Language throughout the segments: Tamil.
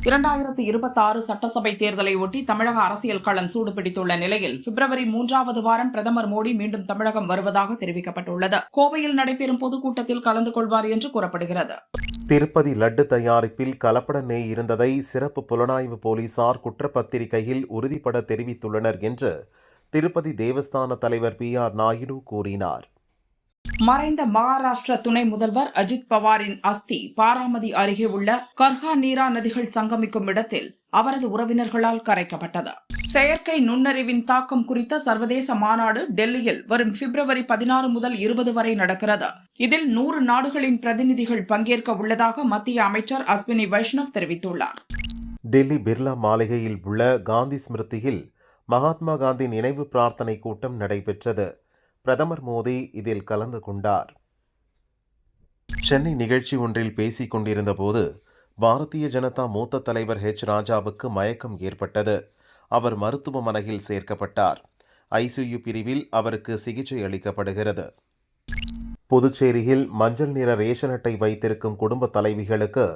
2026 சட்டசபை தேர்தலை ஒட்டி தமிழக அரசியல் களம் சூடுபிடித்துள்ள நிலையில் பிப்ரவரி 3வது வாரம் பிரதமர் மோடி மீண்டும் தமிழகம் வருவதாக தெரிவிக்கப்பட்டுள்ளது. கோவையில் நடைபெறும் பொதுக்கூட்டத்தில் கலந்து கொள்வார் என்று கூறப்படுகிறது. திருப்பதி லட்டு தயாரிப்பில் கலப்பட நெய் இருந்ததை சிறப்பு புலனாய்வு போலீசார் குற்றப்பத்திரிகையில் உறுதிபட தெரிவித்துள்ளனர் என்று திருப்பதி தேவஸ்தான தலைவர் PR நாயுடு கூறினார். மறைந்த மகாராஷ்டிர துணை முதல்வர் அஜித் பவாரின் அஸ்தி பாராமதி அருகே உள்ள கர்ஹா நீரா நதிகள் சங்கமிக்கும் இடத்தில் அவரது உறவினர்களால் கரைக்கப்பட்டது. செயற்கை நுண்ணறிவின் தாக்கம் குறித்த சர்வதேச மாநாடு டெல்லியில் வரும் பிப்ரவரி 16 முதல் 20 வரை நடக்கிறது. இதில் 100 நாடுகளின் பிரதிநிதிகள் பங்கேற்க உள்ளதாக மத்திய அமைச்சர் அஸ்வினி வைஷ்ணவ் தெரிவித்துள்ளார். டெல்லி பிர்லா மாளிகையில் உள்ள காந்தி ஸ்மிருதியில் மகாத்மா காந்தி நினைவு பிரார்த்தனை கூட்டம் நடைபெற்றது. பிரதமர் மோடி இதில் கலந்து கொண்டார். சென்னை நிகழ்ச்சி ஒன்றில் பேசிக் கொண்டிருந்த போது பாரதிய ஜனதா மூத்த தலைவர் ராஜாவுக்கு மயக்கம் ஏற்பட்டது. அவர் மருத்துவமனையில் சேர்க்கப்பட்டார். ICU பிரிவில் அவருக்கு சிகிச்சை அளிக்கப்படுகிறது. புதுச்சேரியில் மஞ்சள் நிற ரேஷன் அட்டை வைத்திருக்கும் குடும்ப தலைவிகளுக்கு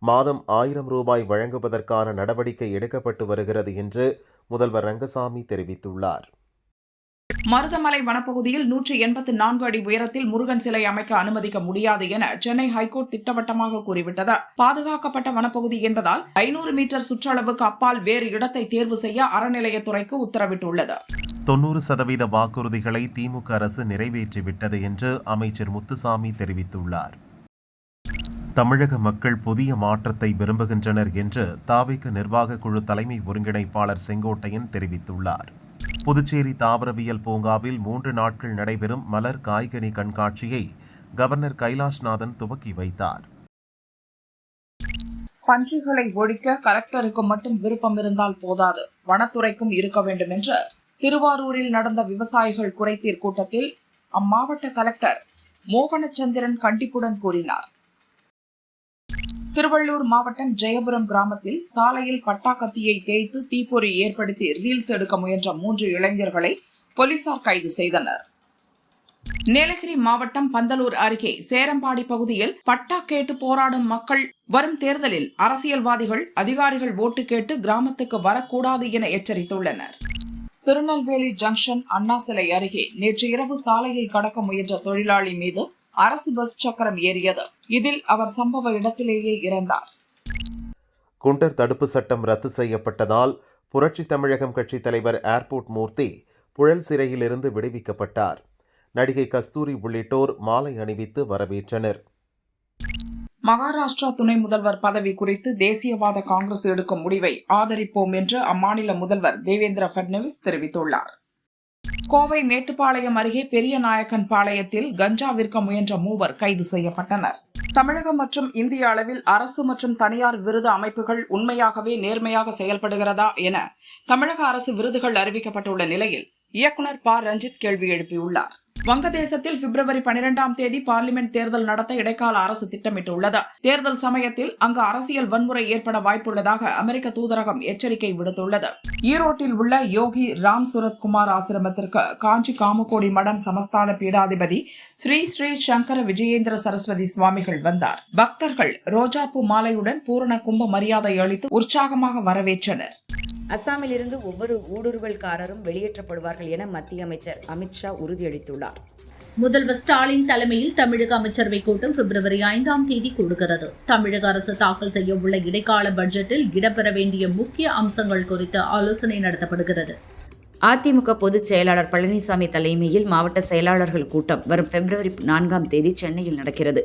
மாதம் 1000 ரூபாய் வழங்குவதற்கான நடவடிக்கை எடுக்கப்பட்டு வருகிறது என்று முதல்வர் ரங்கசாமி தெரிவித்துள்ளார். மருதமலை வனப்பகுதியில் 184 அடி உயரத்தில் முருகன் சிலை அமைக்க அனுமதிக்க முடியாது என சென்னை ஹைகோர்ட் திட்டவட்டமாக கூறிவிட்டது. பாதுகாக்கப்பட்ட வனப்பகுதி என்பதால் 500 மீட்டர் சுற்றளவுக்கு அப்பால் வேறு இடத்தை தேர்வு செய்ய அறநிலையத்துறைக்கு உத்தரவிட்டுள்ளது. 90% வாக்குறுதிகளை திமுக அரசு நிறைவேற்றிவிட்டது என்று அமைச்சர் முத்துசாமி தெரிவித்துள்ளார். தமிழக மக்கள் புதிய மாற்றத்தை விரும்புகின்றனர் என்று தாவேக நிர்வாக குழு தலைமை ஒருங்கிணைப்பாளர் செங்கோட்டையன் தெரிவித்துள்ளார். புதுச்சேரி தாவரவியல் பூங்காவில் 3 நாட்கள் நடைபெறும் மலர் காய்கனி கண்காட்சியை கவர்னர் கைலாஷ்நாதன் துவக்கி வைத்தார். பன்றிகளை ஒழிக்க கலெக்டருக்கு மட்டும் விருப்பம் இருந்தால் போதாது, வனத்துறைக்கும் இருக்க வேண்டும் என்று திருவாரூரில் நடந்த விவசாயிகள் குறைதீர் கூட்டத்தில் அம்மாவட்ட கலெக்டர் மோகனச்சந்திரன் கண்டிப்புடன் கூறினார். திருவள்ளூர் மாவட்டம் ஜெயபுரம் கிராமத்தில் சாலையில் பட்டாக்கத்தியை தேய்த்து தீப்பொறி ஏற்படுத்தி ரீல்ஸ் எடுக்க முயன்ற 3 இளைஞர்களை போலீசார் கைது செய்தனர். நீலகிரி மாவட்டம் பந்தலூர் அருகே சேரம்பாடி பகுதியில் பட்டா கேட்டு போராடும் மக்கள் வரும் தேர்தலில் அரசியல்வாதிகள் அதிகாரிகள் ஓட்டு கேட்டு கிராமத்துக்கு வரக்கூடாது என எச்சரித்துள்ளனர். திருநெல்வேலி ஜங்ஷன் அண்ணா சிலை அருகே நேற்று இரவு சாலையை கடக்க முயன்ற தொழிலாளி மீது அரசு பஸ் சக்கரம் ஏறியது. இதில் அவர் சம்பவ இடத்திலேயே இறந்தார். குண்டர் தடுப்பு சட்டம் ரத்து செய்யப்பட்டதால் புரட்சி தமிழகம் கட்சி தலைவர் ஏர்போர்ட் மூர்த்தி புழல் சிறையிலிருந்து விடுவிக்கப்பட்டார். நடிகை கஸ்தூரி உள்ளிட்டோர் மாலை அணிவித்து வரவேற்றனர். மகாராஷ்டிரா துணை முதல்வர் பதவி குறித்து தேசியவாத காங்கிரஸ் எடுக்கும் முடிவை ஆதரிப்போம் என்று அம்மாநில முதல்வர் தேவேந்திர பட்னவிஸ் தெரிவித்துள்ளார். கோவை மேட்டுப்பாளையம் அருகே பெரிய நாயக்கன் பாளையத்தில் கஞ்சா விற்க முயன்ற 3 கைது செய்யப்பட்டனர். தமிழகம் மற்றும் இந்திய அளவில் அரசு மற்றும் தனியார் விருது அமைப்புகள் உண்மையாகவே நேர்மையாக செயல்படுகிறதா என தமிழக அரசு விருதுகள் அறிவிக்கப்பட்டுள்ள நிலையில் இயக்குநர் ப. ரஞ்சித் கேள்வி எழுப்பியுள்ளார். வங்கதேசத்தில் பிப்ரவரி 12ஆம் தேதி பார்லிமெண்ட் தேர்தல் நடத்த இடைக்கால அரசு திட்டமிட்டுள்ளது. தேர்தல் சமயத்தில் அங்கு அரசியல் வன்முறை ஏற்பட வாய்ப்புள்ளதாக அமெரிக்க தூதரகம் எச்சரிக்கை விடுத்துள்ளது. ஈரோட்டில் உள்ள யோகி ராம் சுரத்குமார் ஆசிரமத்திற்கு காஞ்சி காமகோடி மடம் சமஸ்தான பீடாதிபதி ஸ்ரீ ஸ்ரீ சங்கர விஜயேந்திர சரஸ்வதி சுவாமிகள் வந்தார். பக்தர்கள் ரோஜாப்பூ மாலையுடன் பூரண கும்ப மரியாதை அளித்து உற்சாகமாக வரவேற்றனர். அஸ்ஸாமில் இருந்து ஒவ்வொரு ஊடுருவல்காரரும் வெளியேற்றப்படுவார்கள் என மத்திய அமைச்சர் அமித்ஷா உறுதியளித்துள்ளார். முதல்வர் ஸ்டாலின் தலைமையில் தமிழக அமைச்சரவை கூட்டம் பிப்ரவரி 5ஆம் தேதி கூடுகிறது. தமிழக அரசு தாக்கல் செய்ய உள்ள இடைக்கால பட்ஜெட்டில் இடம்பெற வேண்டிய முக்கிய அம்சங்கள் குறித்து ஆலோசனை நடத்தப்படுகிறது. அதிமுக பொதுச் செயலாளர் பழனிசாமி தலைமையில் மாவட்ட செயலாளர்கள் கூட்டம் வரும் பிப்ரவரி 4ஆம் தேதி சென்னையில் நடக்கிறது.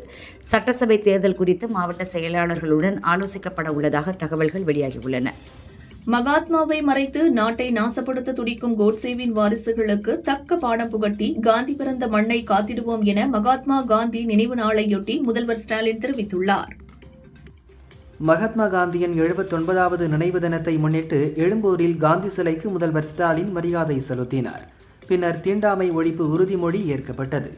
சட்டசபை தேர்தல் குறித்து மாவட்ட செயலாளர்களுடன் ஆலோசிக்கப்பட உள்ளதாக தகவல்கள் வெளியாகியுள்ளன. மகாத்மாவை மறைத்து நாட்டை நாசப்படுத்த துடிக்கும் கோட்சேவின் வாரிசுகளுக்கு தக்க பாடம் புகட்டி காந்தி பிறந்த மண்ணை காத்திடுவோம் என மகாத்மா காந்தி நினைவு நாளையொட்டி முதல்வர் ஸ்டாலின் தெரிவித்துள்ளார். மகாத்மா காந்தியின் 79வது நினைவு தினத்தை முன்னிட்டு எழும்பூரில் காந்தி சிலைக்கு முதல்வர் ஸ்டாலின் மரியாதை செலுத்தினார். பின்னர் தீண்டாமை ஒழிப்பு உறுதிமொழி ஏற்கப்பட்டது.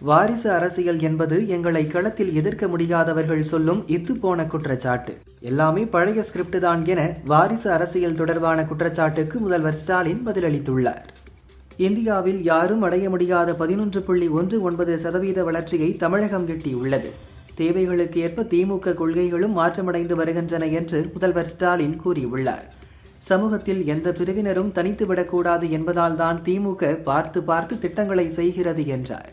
வாரிசு அரசியல் என்பது எங்களை களத்தில் எதிர்க்க முடியாதவர்கள் சொல்லும் இத்துப்போன குற்றச்சாட்டு. எல்லாமே பழைய ஸ்கிரிப்ட் தான் என வாரிசு அரசியல் தொடர்பான குற்றச்சாட்டுக்கு முதல்வர் ஸ்டாலின் பதிலளித்துள்ளார். இந்தியாவில் யாரும் அடைய முடியாத 11.19% வளர்ச்சியை தமிழகம் எட்டியுள்ளது. தேவைகளுக்கு ஏற்ப திமுக கொள்கைகளும் மாற்றமடைந்து வருகின்றன என்று முதல்வர் ஸ்டாலின் கூறியுள்ளார். சமூகத்தில் எந்த பிரிவினரும் தனித்து விடக்கூடாது என்பதால் தான் திமுக பார்த்து திட்டங்களை செய்கிறது என்றார்.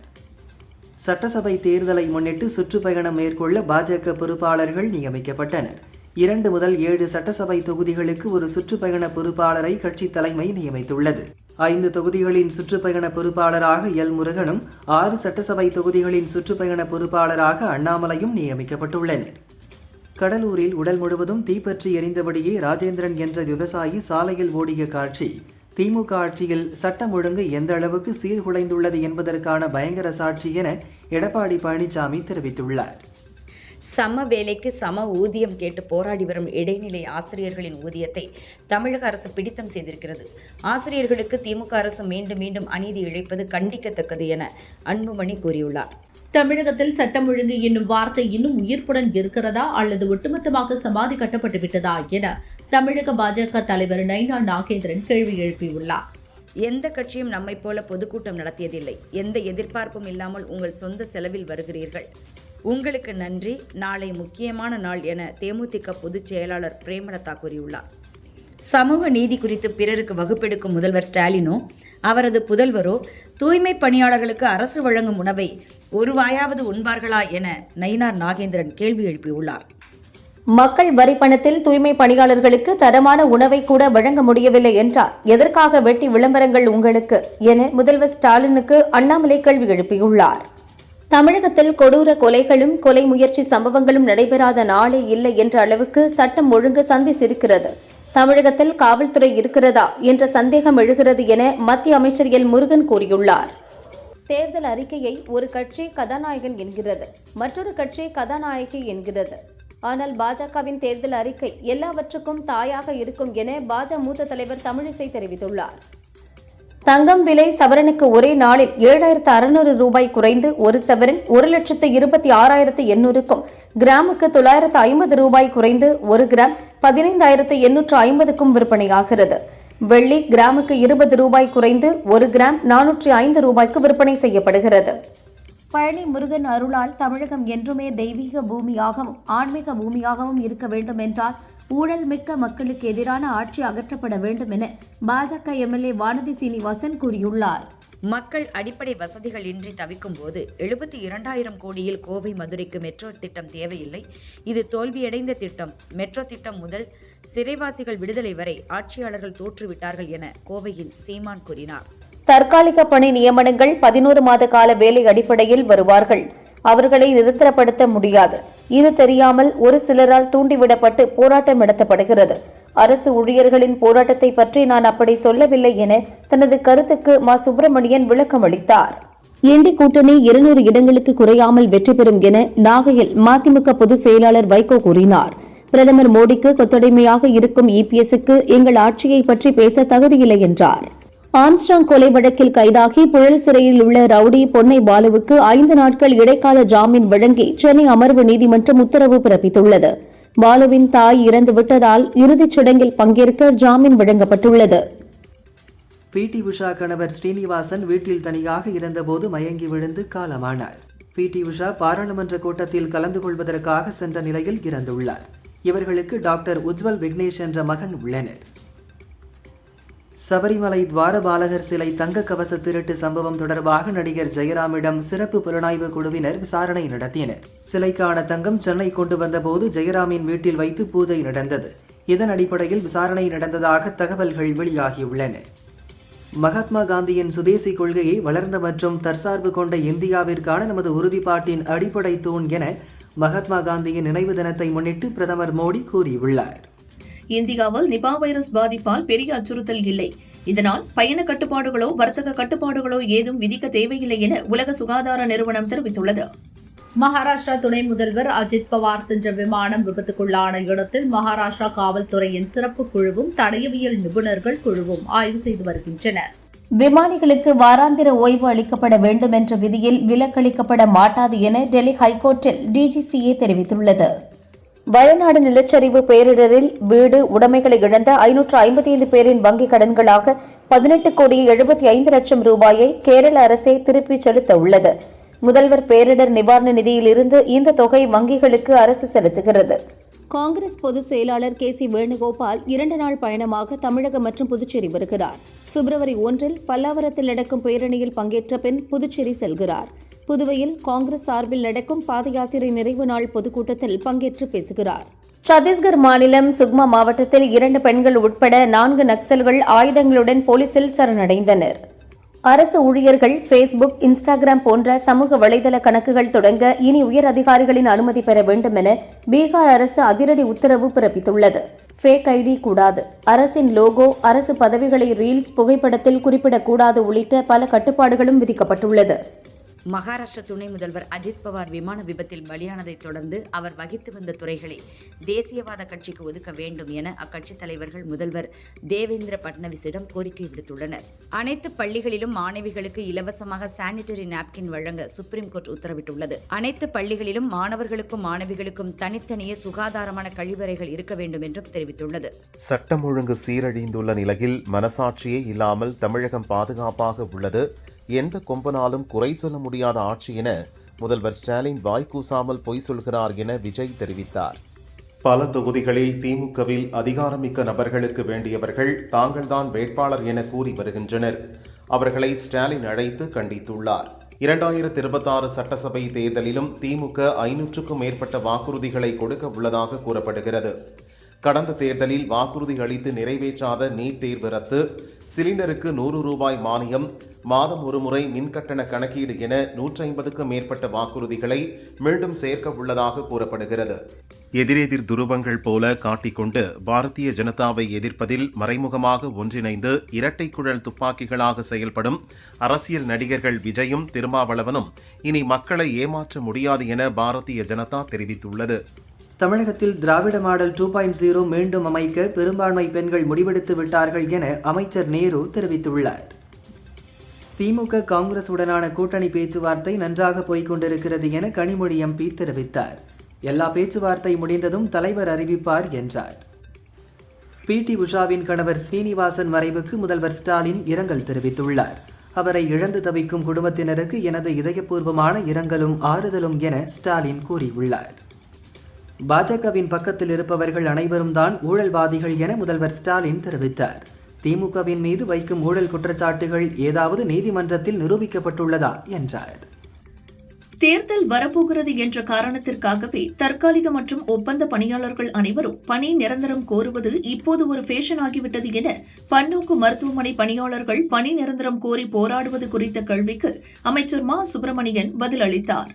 சட்டசபை தேர்தலை முன்னிட்டு சுற்றுப்பயணம் மேற்கொள்ள பாஜக பொறுப்பாளர்கள் நியமிக்கப்பட்டனர். 2 முதல் 7 சட்டசபை தொகுதிகளுக்கு ஒரு சுற்றுப்பயண பொறுப்பாளரை கட்சி தலைமை நியமித்துள்ளது. 5 தொகுதிகளின் சுற்றுப்பயண பொறுப்பாளராக எல் முருகனும் 6 சட்டசபை தொகுதிகளின் சுற்றுப்பயண பொறுப்பாளராக அண்ணாமலையும் நியமிக்கப்பட்டுள்ளனர். கடலூரில் உடல் முழுவதும் தீப்பற்றி எரிந்தபடியே ராஜேந்திரன் என்ற விவசாயி சாலையில் ஓடிய காட்சி திமுக ஆட்சியில் சட்டம் ஒழுங்கு எந்த அளவுக்கு சீர்குலைந்துள்ளது என்பதற்கான பயங்கர சாட்சி என எடப்பாடி பழனிசாமி தெரிவித்துள்ளார். சம வேலைக்கு சம ஊதியம் கேட்டு போராடி வரும் இடைநிலை ஆசிரியர்களின் ஊதியத்தை தமிழக அரசு பிடித்தம் செய்திருக்கிறது. ஆசிரியர்களுக்கு திமுக அரசு மீண்டும் மீண்டும் அநீதி இழைப்பது கண்டிக்கத்தக்கது என அன்புமணி கூறியுள்ளார். தமிழகத்தில் சட்டம் ஒழுங்கு என்னும் வார்த்தை இன்னும் உயிர்ப்புடன் இருக்கிறதா அல்லது ஒட்டுமொத்தமாக சமாதி கட்டப்பட்டு விட்டதா என தமிழக பாஜக தலைவர் நைனா நாகேந்திரன் கேள்வி எழுப்பியுள்ளார். எந்த கட்சியும் நம்மை போல பொதுக்கூட்டம் நடத்தியதில்லை. எந்த எதிர்பார்ப்பும் இல்லாமல் உங்கள் சொந்த செலவில் வருகிறீர்கள். உங்களுக்கு நன்றி. நாளை முக்கியமான நாள் என தேமுதிக பொதுச் செயலாளர் பிரேமலதா கூறியுள்ளார். சமூக நீதி குறித்து பிறருக்கு வகுப்பெடுக்கும் முதல்வர் ஸ்டாலினோ அவரது புதல்வரோ தூய்மை பணியாளர்களுக்கு அரசு வழங்கும் உணவை ஒரு வாயாவது உண்பார்களா என நயினார் நாகேந்திரன் கேள்வி எழுப்பியுள்ளார். மக்கள் வரி பணத்தில் தூய்மை பணியாளர்களுக்கு தரமான உணவை கூட வழங்க முடியவில்லை என்றால் எதற்காக வெட்டி விளம்பரங்கள் உங்களுக்கு என முதல்வர் ஸ்டாலினுக்கு அண்ணாமலை கேள்வி எழுப்பியுள்ளார். தமிழகத்தில் கொடூர கொலைகளும் கொலை முயற்சி சம்பவங்களும் நடைபெறாத நாளே இல்லை என்ற அளவுக்கு சட்டம் ஒழுங்கு சந்திச்சிருக்கிறது. தமிழகத்தில் காவல்துறை இருக்கிறதா என்ற சந்தேகம் எழுகிறது என மத்திய அமைச்சர் எல் முருகன் கூறியுள்ளார். தேர்தல் அறிக்கையை ஒரு கட்சி கதாநாயகன் என்கிறது, மற்றொரு கட்சி கதாநாயகி என்கிறது. ஆனால் பாஜகவின் தேர்தல் அறிக்கை எல்லாவற்றுக்கும் தாயாக இருக்கும் என பாஜக மூத்த தலைவர் தமிழிசை தெரிவித்துள்ளார். தங்கம் விலை சவரனுக்கு ஒரே நாளில் 7,600 ரூபாய் குறைந்து ஒரு சவரன் 1,26,800க்கும், கிராமுக்கு 950 ரூபாய் குறைந்து ஒரு கிராம் 15,850க்கும் விற்பனையாகிறது. வெள்ளி கிராமுக்கு 20 ரூபாய் குறைந்து ஒரு கிராம் 405 ரூபாய்க்கு விற்பனை செய்யப்படுகிறது. பழனி முருகன் அருளால் தமிழகம் என்றுமே தெய்வீக பூமியாகவும் ஆன்மீக பூமியாகவும் இருக்க வேண்டும் என்றால் ஊழல் மிக்க மக்களுக்கு எதிரான ஆட்சி அகற்றப்பட வேண்டும் என பாஜக எம்எல்ஏ வானதி சீனிவாசன் கூறியுள்ளார். மக்கள் அடிப்படை வசதிகள் இன்றி தவிக்கும் போது 72,000 கோடியில் கோவை மதுரைக்கு மெட்ரோ திட்டம் தேவையில்லை. இது தோல்வியடைந்த திட்டம். மெட்ரோ திட்டம் முதல் சிறைவாசிகள் விடுதலை வரை ஆட்சியாளர்கள் தோற்றுவிட்டார்கள் என கோவையில் சீமான் கூறினார். தற்காலிக பணி நியமனங்கள் 11 மாத கால வேலை அடிப்படையில் வருவார்கள். அவர்களை நிரந்தரப்படுத்த முடியாது. இது தெரியாமல் ஒரு சிலரால் தூண்டிவிடப்பட்டு போராட்டம் நடத்தப்படுகிறது. அரசு ஊழியர்களின் போராட்டத்தை பற்றி நான் அப்படி சொல்லவில்லை என தனது கருத்துக்கு மா. சுப்பிரமணியன் விளக்கம் அளித்தார். இண்டி கூட்டணி 200 இடங்களுக்கு குறையாமல் வெற்றி பெறும் என நாகையில் மதிமுக பொதுச் செயலாளர் வைகோ கூறினார். பிரதமர் மோடிக்கு கொத்தடிமையாக இருக்கும் இபிஎஸ்க்கு எங்கள் ஆட்சியை பற்றி பேச தகுதியில்லை என்றார். ஆம்ஸ்ட்ராங் கொலை வழக்கில் கைதாகி புழல் சிறையில் உள்ள ரவுடி பொன்னை பாலுவுக்கு 5 நாட்கள் இடைக்கால ஜாமீன் வழங்கி சென்னை அமர்வு நீதிமன்றம் உத்தரவு பிறப்பித்துள்ளது. பாலுவின் தாய் இறந்து விட்டதால் இறுதிச் சடங்கில் பங்கேற்க ஜாமீன் வழங்கப்பட்டுள்ளது. பிடி உஷா கணவர் ஸ்ரீனிவாசன் வீட்டில் தனியாக இருந்தபோது மயங்கி விழுந்து காலமானார். பிடி உஷா பாராளுமன்ற கூட்டத்தில் கலந்து கொள்வதற்காக சென்ற நிலையில் இறந்துள்ளார். இவர்களுக்கு டாக்டர் உஜ்வல் விக்னேஷ் என்ற மகன் உள்ளனர். சபரிமலை துவாரபாலகர் சிலை தங்க கவச திருட்டு சம்பவம் தொடர்பாக நடிகர் ஜெயராமிடம் சிறப்பு புலனாய்வு குழுவினர் விசாரணை நடத்தினர். சிலைக்கான தங்கம் சென்னை கொண்டு வந்தபோது ஜெயராமின் வீட்டில் வைத்து பூஜை நடந்தது. இதன் அடிப்படையில் விசாரணை நடந்ததாக தகவல்கள் வெளியாகியுள்ளன. மகாத்மா காந்தியின் சுதேசி கொள்கையை வளர்ந்த மற்றும் தற்சார்பு கொண்ட இந்தியாவிற்கான நமது உறுதிப்பாட்டின் அடிப்படை தூண் என மகாத்மா காந்தியின் நினைவு தினத்தை முன்னிட்டு பிரதமர் மோடி கூறியுள்ளார். இந்தியாவில் நிபா வைரஸ் பாதிப்பால் பெரிய அச்சுறுத்தல் இல்லை. இதனால் பயண கட்டுப்பாடுகளோ வர்த்தக கட்டுப்பாடுகளோ ஏதும் விதிக்க தேவையில்லை என உலக சுகாதார நிறுவனம் தெரிவித்துள்ளது. மகாராஷ்டிரா துணை முதல்வர் அஜித் பவார் சென்ற விமானம் விபத்துக்குள்ளான இடத்தில் மகாராஷ்டிரா காவல்துறையின் சிறப்பு குழுவும் தடயவியல் நிபுணர்கள் குழுவும் ஆய்வு செய்து வருகின்றனர். விமானிகளுக்கு வாராந்திர ஓய்வு அளிக்கப்பட வேண்டும் என்ற விதியில் விலக்களிக்கப்பட மாட்டாது என டெல்லி ஹைகோர்ட்டில் டிஜிசிஏ தெரிவித்துள்ளது. வயநாடு நிலச்சரிவு பேரிடரில் வீடு உடைமைகளை இழந்த 555 பேரின் வங்கிக் கடன்களாக 18,75,00,000 ரூபாயை கேரள அரசே திருப்பிச் செலுத்த உள்ளது. முதல்வர் பேரிடர் நிவாரண நிதியிலிருந்து இந்த தொகை வங்கிகளுக்கு அரசு செலுத்துகிறது. காங்கிரஸ் பொதுச் செயலாளர் KC வேணுகோபால் 2 நாள் பயணமாக தமிழகம் மற்றும் புதுச்சேரி வருகிறார். பிப்ரவரி 1 பல்லாவரத்தில் நடக்கும் பேரணியில் பங்கேற்ற பின் புதுச்சேரி செல்கிறார். புதுவையில் காங்கிரஸ் சார்பில் நடக்கும் பாத யாத்திரை நிறைவு நாள் பொதுக்கூட்டத்தில் பங்கேற்று பேசுகிறார். சத்தீஸ்கர் மாநிலம் சுக்மா மாவட்டத்தில் 2 பெண்கள் உட்பட 4 நக்சல்கள் ஆயுதங்களுடன் போலீசில் சரணடைந்தனர். அரசு ஊழியர்கள் ஃபேஸ்புக், இன்ஸ்டாகிராம் போன்ற சமூக வலைதள கணக்குகள் தொடங்க இனி உயர் அதிகாரிகளின் அனுமதி பெற வேண்டும் என பீகார் அரசு அதிரடி உத்தரவு பிறப்பித்துள்ளது. ஃபேக் ஐடி கூடாது, அரசின் லோகோ, அரசு பதவிகளை ரீல்ஸ் புகைப்படத்தில் குறிப்பிடக்கூடாது உள்ளிட்ட பல கட்டுப்பாடுகளும் விதிக்கப்பட்டுள்ளது. மகாராஷ்டிர துணை முதல்வர் அஜித் பவார் விமான விபத்தில் பலியானதைத் தொடர்ந்து அவர் வகித்து வந்த துறைகளை தேசியவாத கட்சிக்கு ஒதுக்க வேண்டும் என அக்கட்சித் தலைவர்கள் முதல்வர் தேவேந்திர பட்னவிஸிடம் கோரிக்கை விடுத்துள்ளனர். அனைத்து பள்ளிகளிலும் மாணவிகளுக்கு இலவசமாக சானிட்டரி நாப்கின் வழங்க சுப்ரீம் கோர்ட் உத்தரவிட்டுள்ளது. அனைத்து பள்ளிகளிலும் மாணவர்களுக்கும் மாணவிகளுக்கும் தனித்தனியே சுகாதாரமான கழிவறைகள் இருக்க வேண்டும் என்றும் தெரிவித்துள்ளது. சட்டம் ஒழுங்கு சீரழிந்துள்ள நிலையில் மனசாட்சியே இல்லாமல் தமிழகம் பாதுகாப்பாக உள்ளது. எந்த கொம்பனாலும் குறை சொல்ல முடியாத ஆட்சி என முதல்வர் ஸ்டாலின் வாய்க்கூசாமல் பொய் சொல்கிறார் என விஜய் தெரிவித்தார். பல தொகுதிகளில் திமுகவில் அதிகாரமிக்க நபர்களுக்கு வேண்டியவர்கள் தாங்கள்தான் வேட்பாளர் என கூறி வருகின்றனர். அவர்களை ஸ்டாலின் அழைத்து கண்டித்துள்ளார். 2026 சட்டசபை தேர்தலிலும் திமுக 500க்கும் மேற்பட்ட வாக்குறுதிகளை கொடுக்க உள்ளதாக கூறப்படுகிறது. கடந்த தேர்தலில் வாக்குறுதி அளித்து நிறைவேற்றாத நீட் தேர்வு ரத்து, சிலிண்டருக்கு 100 ரூபாய் மானியம், மாதம் ஒருமுறை மின்கட்டண கணக்கீடு என 150க்கும் மேற்பட்ட வாக்குறுதிகளை மீண்டும் சேர்க்க உள்ளதாக கூறப்படுகிறது. எதிரெதிர் துருவங்கள் போல காட்டிக்கொண்டு பாரதிய ஜனதாவை எதிர்ப்பதில் மறைமுகமாக ஒன்றிணைந்து இரட்டை குழல் துப்பாக்கிகளாக செயல்படும் அரசியல் நடிகர்கள் விஜயும் திருமாவளவனும் இனி மக்களை ஏமாற்ற முடியாது என பாரதிய ஜனதா தெரிவித்துள்ளது. தமிழகத்தில் திராவிட மாடல் 2.0 மீண்டும் அமைக்க பெரும்பான்மை பெண்கள் முடிவெடுத்து விட்டார்கள் என அமைச்சர் நேரு தெரிவித்துள்ளார். திமுக காங்கிரஸ் உடனான கூட்டணி பேச்சுவார்த்தை நன்றாக போய்கொண்டிருக்கிறது என கனிமொழி MP தெரிவித்தார். எல்லா பேச்சுவார்த்தை முடிந்ததும் தலைவர் அறிவிப்பார் என்றார். PT உஷாவின் கணவர் ஸ்ரீனிவாசன் மறைவுக்கு முதல்வர் ஸ்டாலின் இரங்கல் தெரிவித்துள்ளார். அவரை இழந்து தவிக்கும் குடும்பத்தினருக்கு எனது இதயபூர்வமான இரங்கலும் ஆறுதலும் என ஸ்டாலின் கூறியுள்ளார். பாஜகவின் பக்கத்தில் இருப்பவர்கள் அனைவரும் தான் ஊழல்வாதிகள் என முதல்வர் ஸ்டாலின் தெரிவித்தார். திமுகவின் மீது வைக்கும் ஊழல் குற்றச்சாட்டுகள் ஏதாவது நீதிமன்றத்தில் நிரூபிக்கப்பட்டுள்ளதா என்றார். தேர்தல் வரப்போகிறது என்ற காரணத்திற்காகவே தற்காலிக மற்றும் ஒப்பந்த பணியாளர்கள் அனைவரும் பணி நிரந்தரம் கோருவது இப்போது ஒரு ஃபேஷன் ஆகிவிட்டது என பன்னோக்கு மருத்துவமனை பணியாளர்கள் பணி நிரந்தரம் கோரி போராடுவது குறித்த கேள்விக்கு அமைச்சர் மா சுப்பிரமணியன் பதிலளித்தார்.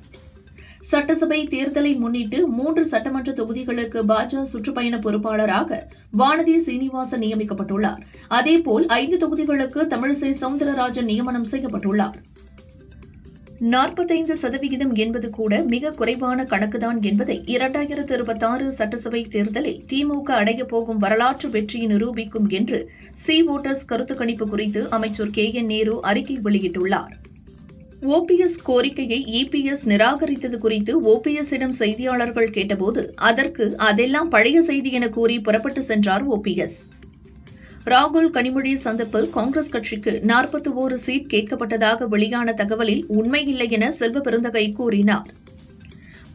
சட்டசபை தேர்தலை முன்னிட்டு 3 சட்டமன்ற தொகுதிகளுக்கு பாஜக சுற்றுப்பயண பொறுப்பாளராக வானதி சீனிவாசன் நியமிக்கப்பட்டுள்ளார். அதேபோல் 5 தொகுதிகளுக்கு தமிழிசை சவுந்தரராஜன் நியமனம் செய்யப்பட்டுள்ளார். 45% என்பது கூட மிக குறைவான கணக்குதான் என்பதை 2026 சட்டசபை தேர்தலில் திமுக அடையப் போகும் வரலாற்று வெற்றியை நிரூபிக்கும் என்று ஓட்டர்ஸ் கருத்து கணிப்பு குறித்து அமைச்சர் KN நேரு அறிக்கை வெளியிட்டுள்ளார். OPS கோரிக்கையை EPS நிராகரித்தது குறித்து OPS-இடம் செய்தியாளர்கள் கேட்டபோது அதற்கு அதெல்லாம் பழைய செய்தி என கூறி புறப்பட்டு சென்றார் OPS. ராகுல் கனிமொழி சந்திப்பில் காங்கிரஸ் கட்சிக்கு 41 சீட் கேட்கப்பட்டதாக வெளியான தகவலில் உண்மையில்லை என செல்வ பெருந்தகை கூறினார்.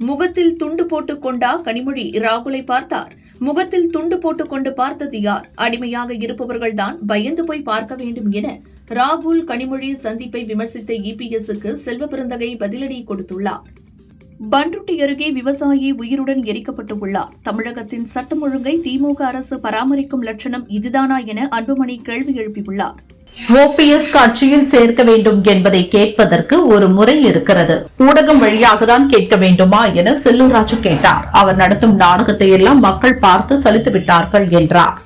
முகத்தில் துண்டு போட்டுக் கொண்டா கனிமொழி ராகுலை பார்த்தார்? முகத்தில் துண்டு போட்டுக் கொண்டு பார்த்தது யார்? அடிமையாக இருப்பவர்கள்தான் பயந்து போய் பார்க்க வேண்டும் என ராகுல் கனிமொழி சந்திப்பை விமர்சித்த EPS-க்கு செல்வ பெருந்தகை பதிலடி கொடுத்துள்ளார். பண்ருட்டி அருகே விவசாயி உயிருடன் எரிக்கப்பட்டுள்ளார். தமிழகத்தின் சட்டம் ஒழுங்கை திமுக அரசு பராமரிக்கும் லட்சணம் இதுதானா என அன்புமணி கேள்வி எழுப்பியுள்ளார். OPS கட்சியில் சேர்க்க வேண்டும் என்பதை கேட்பதற்கு ஒரு முறை இருக்கிறது. ஊடகம் வழியாக தான் கேட்க வேண்டுமா என செல்லூர் ராஜு கேட்டார். அவர் நடத்தும் நாடகத்தை எல்லாம் மக்கள் பார்த்து சலித்து விட்டார்கள் என்றார்.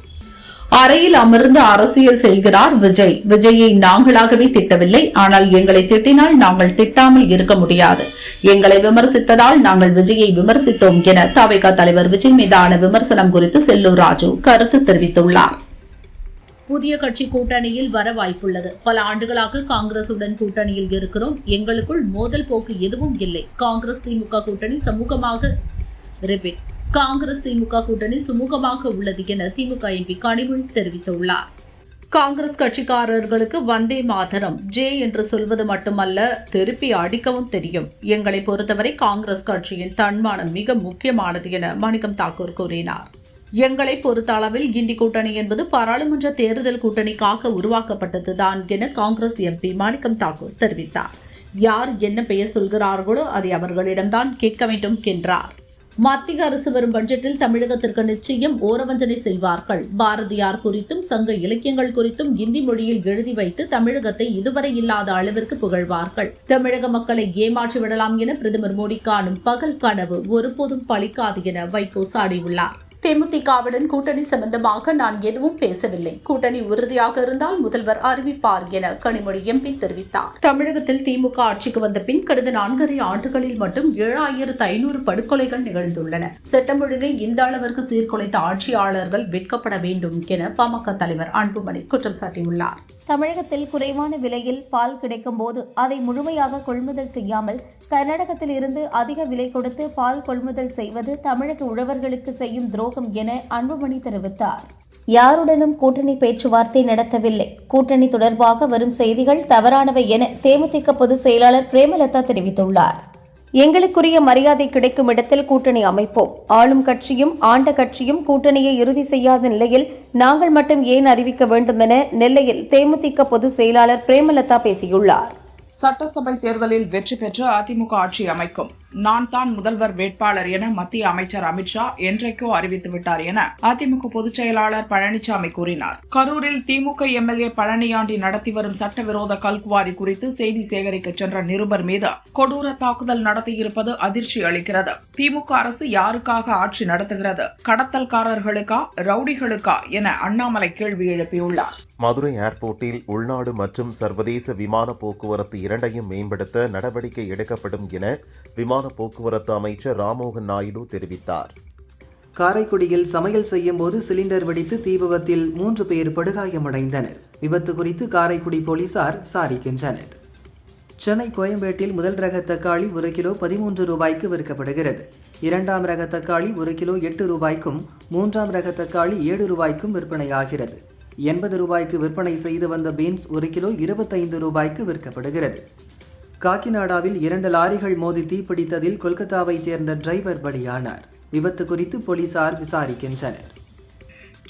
அறையில் அமர்ந்து அரசியல் செய்கிறார் விஜய். விஜயை நாங்களாகவே திட்டவில்லை. ஆனால் எங்களை திட்டினால் நாங்கள் திட்டாமல் இருக்க முடியாது. எங்களை விமர்சித்ததால் நாங்கள் விஜயை விமர்சித்தோம் என தவிக தலைவர் விஜய் மீதான விமர்சனம் குறித்து செல்லூர் ராஜு கருத்து தெரிவித்துள்ளார். புதிய கட்சி கூட்டணியில் வர வாய்ப்புள்ளது. பல ஆண்டுகளாக காங்கிரசுடன் கூட்டணியில் இருக்கிறோம். எங்களுக்குள் மோதல் போக்கு எதுவும் இல்லை. காங்கிரஸ் திமுக கூட்டணி சுமூகமாக உள்ளது என திமுக MP கனிமொழி தெரிவித்துள்ளார். காங்கிரஸ் கட்சிக்காரர்களுக்கு வந்தே மாதரம் ஜே என்று சொல்வது மட்டுமல்ல, திருப்பி அடிக்கவும் தெரியும். எங்களை பொறுத்தவரை காங்கிரஸ் கட்சியின் தன்மானம் மிக முக்கியமானது என மாணிக்கம் தாக்கூர் கூறினார். எங்களை பொறுத்த அளவில் இந்தி கூட்டணி என்பது பாராளுமன்ற தேர்தல் கூட்டணிக்காக உருவாக்கப்பட்டதுதான் என காங்கிரஸ் எம்பி மாணிக்கம் தாக்கூர் தெரிவித்தார். யார் என்ன பெயர் சொல்கிறார்களோ அதை அவர்களிடம்தான் கேட்க வேண்டும் என்றார். மத்திய அரசு வரும் பட்ஜெட்டில் தமிழகத்திற்கு நிச்சயம் ஓரவஞ்சனை செய்வார்கள். பாரதியார் குறித்தும் சங்க இலக்கியங்கள் குறித்தும் இந்தி மொழியில் எழுதி வைத்து தமிழகத்தை இதுவரை இல்லாத அளவிற்கு புகழ்வார்கள். தமிழக மக்களை ஏமாற்றி விடலாம் என பிரதமர் மோடி காணும் பகல் கனவு ஒருபோதும் பலிக்காது என வைகோ சாடியுள்ளார். தேமுதிகவுடன் கூட்டணி சம்பந்தமாக நான் எதுவும் பேசவில்லை. கூட்டணி உறுதியாக இருந்தால் முதல்வர் அறிவிப்பார் என கனிமொழி எம்பி தெரிவித்தார். தமிழகத்தில் திமுக ஆட்சிக்கு வந்த பின் கடந்த 4.5 ஆண்டுகளில் மட்டும் 7500 படுகொலைகள் நிகழ்ந்துள்ளன. சட்டம் ஒழுங்கை இந்த அளவிற்கு சீர்குலைத்த ஆட்சியாளர்கள் வெட்கப்பட வேண்டும் என பாமக தலைவர் அன்புமணி குற்றம் சாட்டியுள்ளார். தமிழகத்தில் குறைவான விலையில் பால் கிடைக்கும் போது அதை முழுமையாக கொள்முதல் செய்யாமல் கர்நாடகத்தில் இருந்து அதிக விலை கொடுத்து பால் கொள்முதல் செய்வது தமிழக உழவர்களுக்கு செய்யும் துரோகம் என அன்புமணி தெரிவித்தார். யாருடனும் கூட்டணி பேச்சுவார்த்தை நடத்தவில்லை. கூட்டணி தொடர்பாக வரும் செய்திகள் தவறானவை என தேமுதிக பொதுச் செயலாளர் பிரேமலதா தெரிவித்துள்ளார். எங்களுக்குரிய மரியாதை கிடைக்கும் இடத்தில் கூட்டணி அமைப்போம். ஆளும் கட்சியும் ஆண்ட கட்சியும் கூட்டணியை இறுதி செய்யாத நிலையில் நாங்கள் மட்டும் ஏன் அறிவிக்க வேண்டும் என நெல்லையில் தேமுதிக பொதுச் செயலாளர் பிரேமலதா பேசியுள்ளார். சட்டசபை தேர்தலில் வெற்றி பெற்று அதிமுக ஆட்சி அமைக்கும். நான் தான் முதல்வர் வேட்பாளர் என மத்திய அமைச்சர் அமித்ஷா என்றைக்கோ அறிவித்துவிட்டார் என அதிமுக பொதுச் செயலாளர் பழனிசாமி கூறினார். கரூரில் திமுக எம்எல்ஏ பழனியாண்டி நடத்தி வரும் சட்டவிரோத கல்குவாரி குறித்து செய்தி சேகரிக்க சென்ற நிருபர் மீது கொடூர தாக்குதல் நடத்தியிருப்பது அதிர்ச்சி அளிக்கிறது. திமுக அரசு யாருக்காக ஆட்சி நடத்துகிறது? கடத்தல்காரர்களுக்கா, ரவுடிகளுக்கா என அண்ணாமலை கேள்வி எழுப்பியுள்ளார். மதுரை ஏர்போர்ட்டில் உள்நாடு மற்றும் சர்வதேச விமான போக்குவரத்து இரண்டையும் மேம்படுத்த நடவடிக்கை எடுக்கப்படும் என விமான போக்குவரத்து அமைச்சர் ராம்மோகன் நாயுடு தெரிவித்தார். காரைக்குடியில் சமையல் செய்யும் போது சிலிண்டர் வெடித்து தீ விபத்தில் 3 பேர் படுகாயமடைந்தனர். விபத்து குறித்து காரைக்குடி போலீசார் விசாரிக்கின்றனர். சென்னை கோயம்பேட்டில் முதல் ரக தக்காளி 1 கிலோ 13 ரூபாய்க்கு விற்கப்படுகிறது. 2ஆம் ரக தக்காளி 1 கிலோ 8 ரூபாய்க்கும் 3ஆம் ரக தக்காளி 7 ரூபாய்க்கும் விற்பனையாகிறது. 80 ரூபாய்க்கு விற்பனை செய்து வந்த பீன்ஸ் 1 கிலோ 25 ரூபாய்க்கு விற்கப்படுகிறது. காக்கிநாடாவில் 2 லாரிகள் மோதி தீப்பிடித்ததில் கொல்கத்தாவைச் சேர்ந்த டிரைவர் பலியானார். விபத்து குறித்து போலீசார் விசாரிக்கின்றனர்.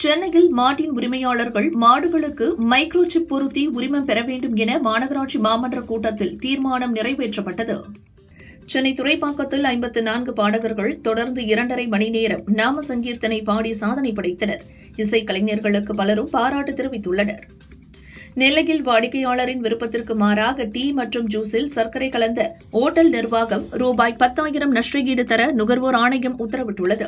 சென்னையில் மாட்டின் உரிமையாளர்கள் மாடுகளுக்கு மைக்ரோசிப் பொருத்தி உரிமம் பெற வேண்டும் என மாநகராட்சி மாமன்ற கூட்டத்தில் தீர்மானம் நிறைவேற்றப்பட்டது. சென்னை துறைப்பாக்கத்தில் 54 பாடகர்கள் தொடர்ந்து 2.5 மணி நேரம் நாம சங்கீர்த்தனை பாடி சாதனை படைத்தனர். இசைக்கலைஞர்களுக்கு பலரும் பாராட்டு தெரிவித்துள்ளனர். நெல்லையில் வாடிக்கையாளரின் விருப்பத்திற்கு மாறாக டீ மற்றும் ஜூஸில் சர்க்கரை கலந்த ஓட்டல் நிர்வாகம் ரூபாய் 10,000 நஷ்டஈடு தர நுகர்வோர் ஆணையம் உத்தரவிட்டுள்ளது.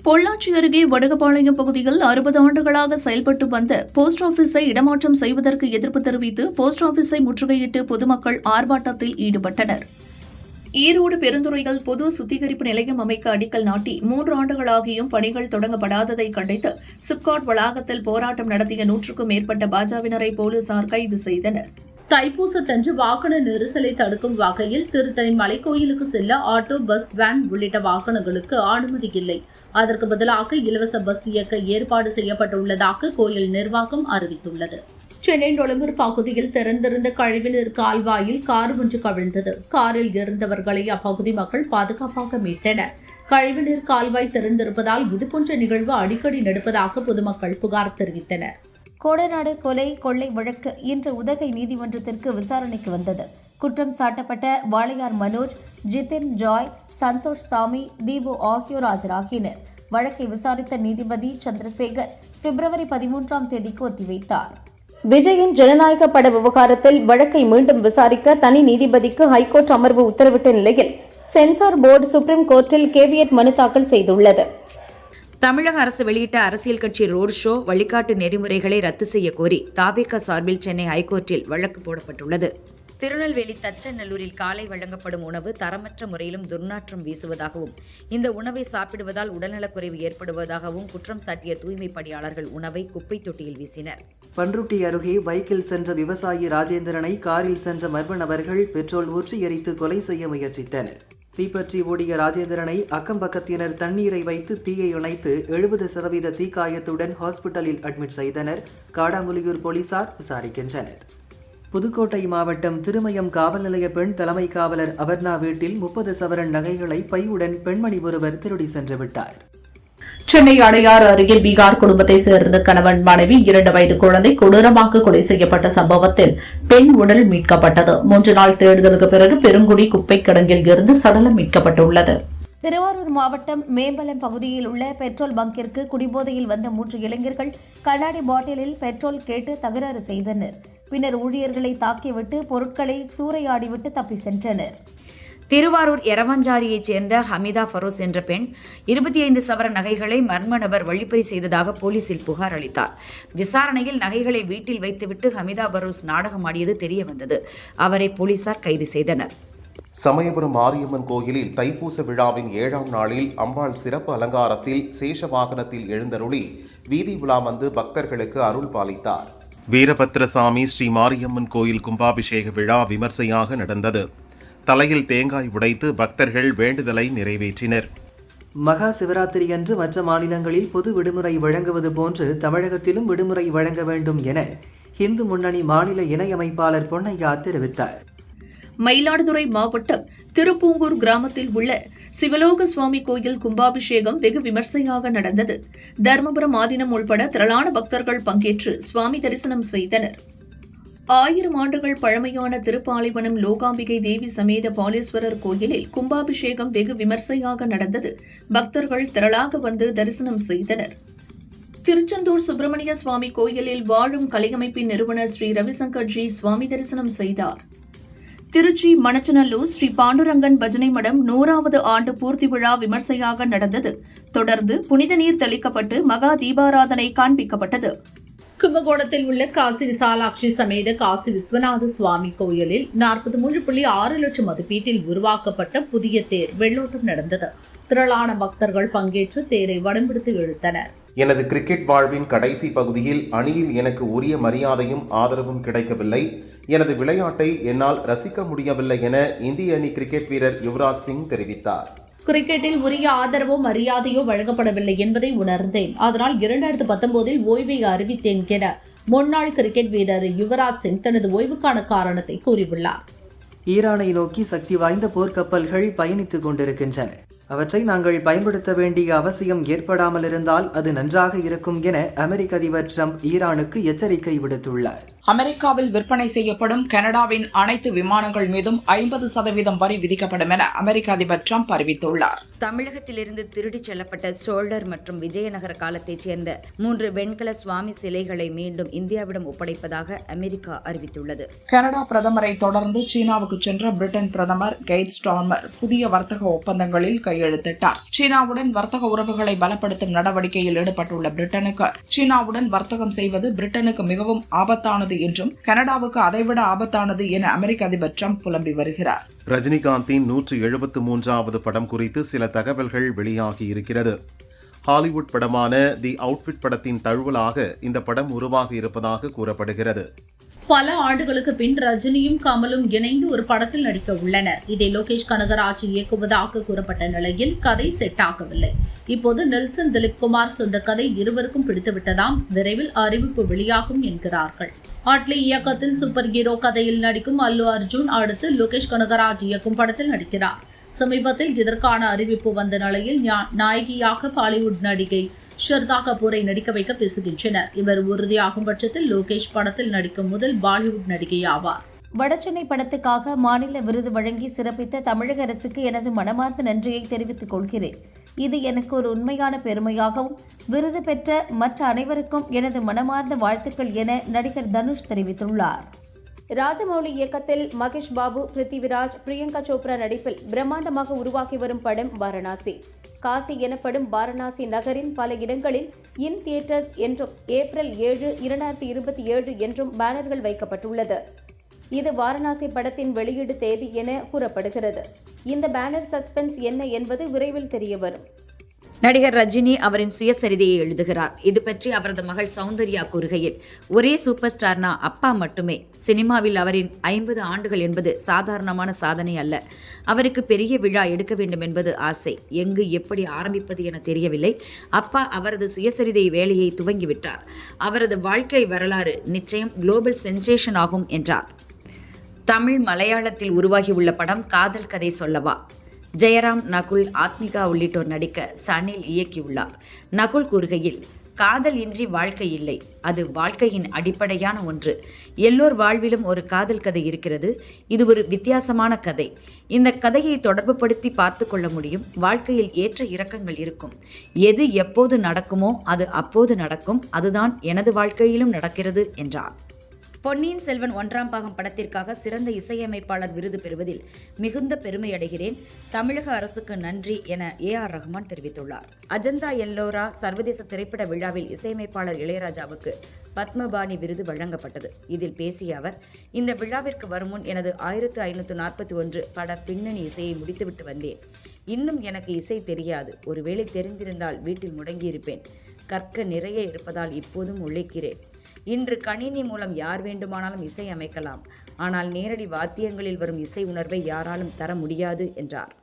பொள்ளாச்சி அருகே வடுகபாளையம் பகுதியில் 60 ஆண்டுகளாக செயல்பட்டு வந்த போஸ்ட் ஆபீஸை இடமாற்றம் செய்வதற்கு எதிர்ப்பு தெரிவித்து போஸ்ட் ஆபீஸை முற்றுகையிட்டு பொதுமக்கள் ஆர்ப்பாட்டத்தில் ஈடுபட்டனர். ஈரோடு பெருந்துறையில் பொது சுத்திகரிப்பு நிலையம் அமைக்க அடிக்கல் நாட்டி 3 ஆண்டுகளாகியும் பணிகள் தொடங்கப்படாததை கண்டித்து சிப்காட் வளாகத்தில் போராட்டம் நடத்திய 100க்கும் மேற்பட்ட பாஜவினரை போலீசார் கைது செய்தனர். தைப்பூசத்தன்று வாகன நெரிசலை தடுக்கும் வகையில் திருத்தணி மலைக்கோயிலுக்கு செல்ல ஆட்டோ, பஸ், வேன் உள்ளிட்ட வாகனங்களுக்கு அனுமதி இல்லை. அதற்கு பதிலாக இலவச பஸ் இயக்க ஏற்பாடு செய்யப்பட்டுள்ளதாக கோயில் நிர்வாகம் அறிவித்துள்ளது. சென்னை நொளம்பூர் பகுதியில் திறந்திருந்த கழிவுநீர் கால்வாயில் கார் ஒன்று கவிழ்ந்தது. காரில் இருந்தவர்களை அப்பகுதி மக்கள் பாதுகாப்பாக மீட்டனர். கழிவுநீர் கால்வாய் திறந்திருப்பதால் இதுபோன்ற நிகழ்வு அடிக்கடி நடப்பதாக பொதுமக்கள் புகார் தெரிவித்தனர். கோடநாடு கொலை கொள்ளை வழக்கு இன்று உதகை நீதிமன்றத்திற்கு விசாரணைக்கு வந்தது. குற்றம் சாட்டப்பட்ட வாளையார் மனோஜ், ஜிதின் ஜாய், சந்தோஷ் சாமி, தீபு ஆகியோர் ஆஜராகினர். வழக்கை விசாரித்த நீதிபதி சந்திரசேகர் பிப்ரவரி 13ஆம் தேதிக்கு ஒத்திவைத்தார். விஜயின் ஜனநாயக பட விவகாரத்தில் வழக்கை மீண்டும் விசாரிக்க தனி நீதிபதிக்கு ஹைகோர்ட் அமர்வு உத்தரவிட்ட நிலையில் சென்சார் போர்டு சுப்ரீம் கோர்ட்டில் கேவியட் மனு தாக்கல் செய்துள்ளது. தமிழக அரசு வெளியிட்ட அரசியல் கட்சி ரோட் ஷோ வழிகாட்டு நெறிமுறைகளை ரத்து செய்ய கோரி தாவேகா சார்பில் சென்னை ஹைகோர்ட்டில் வழக்கு போடப்பட்டுள்ளது. திருநெல்வேலி தச்சநல்லூரில் காலை வழங்கப்படும் உணவு தரமற்ற முறையிலும் துர்நாற்றம் வீசுவதாகவும் இந்த உணவை சாப்பிடுவதால் உடல்நலக்குறைவு ஏற்படுவதாகவும் குற்றம் சாட்டிய தூய்மை பணியாளர்கள் உணவை குப்பை தொட்டியில் வீசினர். பன்ருட்டி அருகே பைக்கில் சென்ற விவசாயி ராஜேந்திரனை காரில் சென்ற மர்ம நபர்கள் பெட்ரோல் ஊற்றி எரித்து கொலை செய்ய முயற்சித்தனர். தீப்பற்றி ஓடிய ராஜேந்திரனை அக்கம்பக்கத்தினர் தண்ணீரை வைத்து தீயை இணைத்து 70% தீக்காயத்துடன் ஹாஸ்பிட்டலில் அட்மிட் செய்தனர். காடாமுலியூர் போலீசார் விசாரிக்கின்றனர். புதுக்கோட்டை மாவட்டம் திருமயம் காவல் நிலைய பெண் தலைமை காவலர் அபர்ணா வீட்டில் 30 சவரன் நகைகளை பையுடன் பெண்மணி ஒருவர் திருடி சென்று விட்டார். சென்னை அடையாறு அருகே பீகார் குடும்பத்தை சேர்ந்த கணவன் மனைவி 2 வயது குழந்தை கொடூரமாக கொலை செய்யப்பட்ட சம்பவத்தில் பெண் உடல் மீட்கப்பட்டது. 3 நாள் தேடுதலுக்கு பிறகு பெருங்குடி குப்பை கிடங்கில் இருந்து சடலம் மீட்கப்பட்டுள்ளது. திருவாரூர் மாவட்டம் மேம்பலம் பகுதியில் உள்ள பெட்ரோல் பங்கிற்கு குடிபோதையில் வந்த 3 இளைஞர்கள் கண்ணாடி பாட்டிலில் பெட்ரோல் கேட்டு தகராறு செய்தனர். பின்னர் ஊழியர்களை தாக்கிவிட்டு பொருட்களை சூறையாடிவிட்டு தப்பி சென்றனர். திருவாரூர் எரவாஞ்சாரியைச் சேர்ந்த ஹமிதா ஃபரோஸ் என்ற பெண் 25 சவர நகைகளை மர்ம நபர் வழிப்பறி செய்ததாக போலீசில் புகார் அளித்தார். விசாரணையில் நகைகளை வீட்டில் வைத்துவிட்டு ஹமிதா ஃபரோஸ் நாடகமாடியது தெரியவந்தது. அவரை போலீசார் கைது செய்தனர். சமயபுரம் மாரியம்மன் கோயிலில் தைப்பூச விழாவின் 7ஆம் நாளில் அம்பாள் சிறப்பு அலங்காரத்தில் சேஷ வாகனத்தில் எழுந்தருளி வீதி உலா வந்து பக்தர்களுக்கு அருள் பாலித்தார். வீரபத்ரசாமி ஸ்ரீ மாரியம்மன் கோயில் கும்பாபிஷேக விழா விமர்சையாக நடந்தது. தலையில் தேங்காய் உடைத்து பக்தர்கள் வேண்டுதலை நிறைவேற்றினர். மகா சிவராத்திரி அன்று மற்ற மாநிலங்களில் பொது விடுமுறை வழங்குவது போன்று தமிழகத்திலும் விடுமுறை வழங்க வேண்டும் என இந்து முன்னணி மாநில இணையமைப்பாளர் பொன்னையா தெரிவித்தார். மயிலாடுதுறை மாவட்டம் திருப்பூங்கூர் கிராமத்தில் உள்ள சிவலோக சுவாமி கோயில் கும்பாபிஷேகம் வெகு விமர்சையாக நடந்தது. தர்மபுரம் ஆதீனம் உள்பட திரளான பக்தர்கள் பங்கேற்று சுவாமி தரிசனம் செய்தனர். 1000 ஆண்டுகள் பழமையான திருப்பாலைவனம் லோகாம்பிகை தேவி சமேத பாலேஸ்வரர் கோயிலில் கும்பாபிஷேகம் வெகு விமர்சையாக நடந்தது. பக்தர்கள் திரளாக வந்து தரிசனம் செய்தனர். திருச்செந்தூர் சுப்பிரமணிய சுவாமி கோயிலில் வாழும் கலையமைப்பின் நிறுவனர் ஸ்ரீ ரவிசங்கர் ஜி சுவாமி தரிசனம் செய்தார். திருச்சி மணச்சநல்லூர் ஸ்ரீ பாண்டுரங்கன் பஜனை மடம் 100வது ஆண்டு பூர்த்தி விழா விமர்சையாக நடந்தது. தொடர்ந்து புனித நீர் தெளிக்கப்பட்டு மகா தீபாராதனை காண்பிக்கப்பட்டது. கும்பகோணத்தில் உள்ள காசி விசாலாட்சி சமேத காசி விஸ்வநாத சுவாமி கோயிலில் 43.6 லட்சம் மதிப்பீட்டில் உருவாக்கப்பட்ட புதிய தேர் வெள்ளோட்டம் நடந்தது. திரளான பக்தர்கள் பங்கேற்று தேரை வடம்பிடித்து இழுத்தனர். எனது கிரிக்கெட் வாழ்வின் கடைசி பகுதியில் அணியில் எனக்கு உரிய மரியாதையும் ஆதரவும் கிடைக்கவில்லை. எனது விளையாட்டை என்னால் ரசிக்க முடியவில்லை என இந்திய அணி கிரிக்கெட் வீரர் யுவராஜ் சிங் தெரிவித்தார். கிரிக்கெட்டில் உரிய ஆதரவோ மரியாதையோ வழங்கப்படவில்லை என்பதை உணர்ந்தேன். அதனால் 2019 ஓய்வை அறிவித்தேன் என முன்னாள் கிரிக்கெட் வீரர் யுவராஜ் சிங் தனது ஓய்வுக்கான காரணத்தை கூறியுள்ளார். ஈரானை நோக்கி சக்தி வாய்ந்த போர்க்கப்பல்கள் பயணித்துக் கொண்டிருக்கின்றன. அவற்றை நாங்கள் பயன்படுத்த வேண்டிய அவசியம் ஏற்படாமல் இருந்தால் அது நன்றாக இருக்கும் என அமெரிக்க அதிபர் ட்ரம்ப் ஈரானுக்கு எச்சரிக்கை விடுத்துள்ளார். அமெரிக்காவில் விற்பனை செய்யப்படும் கனடாவின் அனைத்து விமானங்கள் மீதும் 50% வரி விதிக்கப்படும் என அமெரிக்க அதிபர் ட்ரம்ப் அறிவித்துள்ளார். தமிழகத்திலிருந்து திருடிச் செல்லப்பட்ட சோழர் மற்றும் விஜயநகர காலத்தைச் சேர்ந்த 3 வெண்கல சுவாமி சிலைகளை மீண்டும் இந்தியாவிடம் ஒப்படைப்பதாக அமெரிக்கா அறிவித்துள்ளது. கனடா பிரதமரை தொடர்ந்து சீனாவுக்கு சென்ற பிரிட்டன் பிரதமர் கெய்ட் ஸ்டார்மர் புதிய வர்த்தக ஒப்பந்தங்களில் கையெழுத்திட்டார். சீனாவுடன் வர்த்தக உறவுகளை பலப்படுத்தும் நடவடிக்கையில் ஈடுபட்டுள்ள பிரிட்டனுக்கு சீனாவுடன் வர்த்தகம் செய்வது பிரிட்டனுக்கு மிகவும் ஆபத்தானது என்றும் கனடாவுக்கு அதைவிட ஆபத்தானது என அமெரிக்க அதிபர் ட்ரம்ப் புலம்பி வருகிறார். ரஜினிகாந்தின் 173வது படம் குறித்து சில தகவல்கள் வெளியாகி இருக்கிறது. ஹாலிவுட் படமான தி அவுட்ஃபிட் படத்தின் தழுவலாக இந்த படம் உருவாகி இருப்பதாக கூறப்படுகிறது. பல ஆண்டுகளுக்கு பின் ரஜினியும் கமலும் இணைந்து ஒரு படத்தில் நடிக்க உள்ளனர். இதை லோகேஷ் கனகராஜ் இயக்குவதாக கூறப்பட்ட நிலையில் கதை செட் ஆகவில்லை. இப்போது நெல்சன் திலீப்குமார் சொன்ன கதை இருவருக்கும் பிடித்துவிட்டதாம். விரைவில் அறிவிப்பு வெளியாகும் என்கிறார்கள். அட்லி இயக்கத்தில் சூப்பர் ஹீரோ கதையில் நடிக்கும் அல்லு அர்ஜுன் அடுத்து லோகேஷ் கனகராஜ் இயக்கும் படத்தில் நடிக்கிறார். சமீபத்தில் இதற்கான அறிவிப்பு வந்த நிலையில் நாயகியாக பாலிவுட் நடிகை ஷர்தா கபூரை நடிக்க வைக்க பேசுகின்றனர். இவர் உறுதியாகும் பட்சத்தில் லோகேஷ் படத்தில் நடிக்கும் முதல் பாலிவுட் நடிகை ஆவார். வடசென்னை படத்துக்காக மாநில விருது வழங்கி சிறப்பித்த தமிழக அரசுக்கு எனது மனமார்ந்த நன்றியை தெரிவித்துக் கொள்கிறேன். இது எனக்கு ஒரு உண்மையான பெருமையாகவும் விருது பெற்ற மற்ற அனைவருக்கும் எனது மனமார்ந்த வாழ்த்துக்கள் என நடிகர் தனுஷ் தெரிவித்துள்ளார். ராஜமௌலி இயக்கத்தில் மகேஷ் பாபு, பிருத்திவிராஜ், பிரியங்கா சோப்ரா நடிப்பில் பிரம்மாண்டமாக உருவாக்கி வரும் படம் வாரணாசி. காசி எனப்படும் வாரணாசி நகரின் பல இடங்களில் இன் தியேட்டர்ஸ் என்றும் ஏப்ரல் 7, 2027 என்றும் பேனர்கள் வைக்கப்பட்டுள்ளது. இது வாரணாசி படத்தின் வெளியீடு தேதி என கூறப்படுகிறது. இந்த பேனர் சஸ்பென்ஸ் என்ன என்பது விரைவில் தெரியவரும். நடிகர் ரஜினி அவரின் சுயசரிதையை எழுதுகிறார். இது பற்றி அவரது மகள் சௌந்தர்யா கூறுகையில், ஒரே சூப்பர் ஸ்டார்னா அப்பா மட்டுமே. சினிமாவில் அவரின் 50 ஆண்டுகள் என்பது சாதாரணமான சாதனை அல்ல. அவருக்கு பெரிய விழா எடுக்க வேண்டும் என்பது ஆசை. எங்கு எப்படி ஆரம்பிப்பது என தெரியவில்லை. அப்பா அவரது சுயசரிதை வேலையை துவங்கிவிட்டார். அவரது வாழ்க்கை வரலாறு நிச்சயம் குளோபல் சென்சேஷன் ஆகும் என்றார். தமிழ் மலையாளத்தில் உருவாகியுள்ள படம் காதல் கதை சொல்லவா. ஜெயராம், நகுல், ஆத்மிகா உள்ளிட்டோர் நடிக்க சனில் இயக்கியுள்ளார். நகுல் கூறுகையில், காதல் இன்றி வாழ்க்கை இல்லை. அது வாழ்க்கையின் அடிப்படையான ஒன்று. எல்லோர் வாழ்விலும் ஒரு காதல் கதை இருக்கிறது. இது ஒரு வித்தியாசமான கதை. இந்த கதையை தொடர்புபடுத்தி பார்த்து கொள்ள முடியும். வாழ்க்கையில் ஏற்ற இறக்கங்கள் இருக்கும். எது எப்போது நடக்குமோ அது அப்போது நடக்கும். அதுதான் எனது வாழ்க்கையிலும் நடக்கிறது என்றார். பொன்னியின் செல்வன் 1ஆம் பாகம் படத்திற்காக சிறந்த இசையமைப்பாளர் விருது பெறுவதில் மிகுந்த பெருமை அடைகிறேன். தமிழக அரசுக்கு நன்றி என ஏஆர் ரஹ்மான் தெரிவித்துள்ளார். அஜந்தா எல்லோரா சர்வதேச திரைப்பட விழாவில் இசையமைப்பாளர் இளையராஜாவுக்கு பத்மபாணி விருது வழங்கப்பட்டது. இதில் பேசிய அவர், இந்த விழாவிற்கு வரும் முன் எனது 1541 பட பின்னணி இசையை முடித்துவிட்டு வந்தேன். இன்னும் எனக்கு இசை தெரியாது. ஒருவேளை தெரிந்திருந்தால் வீட்டில் முடங்கியிருப்பேன். கற்க நிறைய இருப்பதால் இப்போதும் உழைக்கிறேன். இன்று கணினி மூலம் யார் வேண்டுமானாலும் இசை அமைக்கலாம். ஆனால் நேரடி வாத்தியங்களில் வரும் இசை உணர்வை யாராலும் தர முடியாது என்றார்.